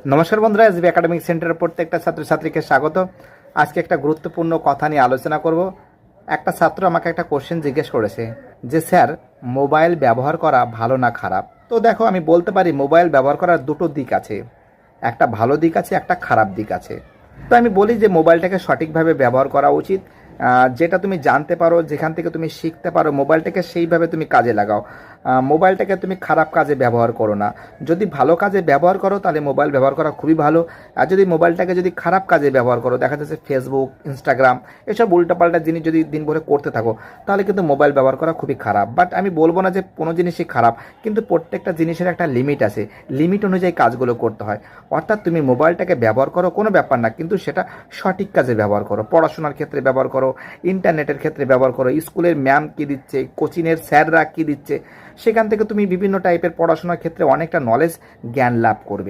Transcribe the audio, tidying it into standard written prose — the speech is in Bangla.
নমস্কার বন্ধুরা, এসবি একাডেমিক সেন্টারের প্রত্যেকটা ছাত্রছাত্রীকে স্বাগত। আজকে একটা গুরুত্বপূর্ণ কথা নিয়ে আলোচনা করব। একটা ছাত্র আমাকে একটা কোশ্চেন জিজ্ঞেস করেছে যে স্যার, মোবাইল ব্যবহার করা ভালো না খারাপ? তো দেখো, আমি বলতে পারি মোবাইল ব্যবহার করার দুটো দিক আছে, একটা ভালো দিক আছে, একটা খারাপ দিক আছে। তো আমি বলি যে মোবাইলটাকে সঠিকভাবে ব্যবহার করা উচিত। যেটা তুমি জানতে পারো, যেখান থেকে তুমি শিখতে পারো, মোবাইলটাকে সেইভাবে তুমি কাজে লাগাও। মোবাইলটাকে তুমি খারাপ কাজে ব্যবহার করো না। যদি ভালো কাজে ব্যবহার করো তাহলে মোবাইল ব্যবহার করা খুবই ভালো। আর যদি মোবাইলটাকে যদি খারাপ কাজে ব্যবহার করো, দেখা যাচ্ছে ফেসবুক, ইনস্টাগ্রাম, এসব উল্টাপাল্টা জিনিস যদি দিনভরে করতে থাকো, তাহলে কিন্তু মোবাইল ব্যবহার করা খুবই খারাপ। বাট আমি বলবো না যে কোনো জিনিসই খারাপ, কিন্তু প্রত্যেকটা জিনিসের একটা লিমিট আছে। লিমিট অনুযায়ী কাজগুলো করতে হয়। অর্থাৎ তুমি মোবাইলটাকে ব্যবহার করো, কোনো ব্যাপার না, কিন্তু সেটা সঠিক কাজে ব্যবহার করো। পড়াশোনার ক্ষেত্রে ব্যবহার করো, ইন্টারনেটের ক্ষেত্রে ব্যবহার করো, স্কুলের ম্যাম কী দিচ্ছে, কোচিংয়ের স্যাররা কী দিচ্ছে, সেখান থেকে তুমি বিভিন্ন টাইপের পড়াশোনার ক্ষেত্রে অনেকটা নলেজ, জ্ঞান লাভ করবে।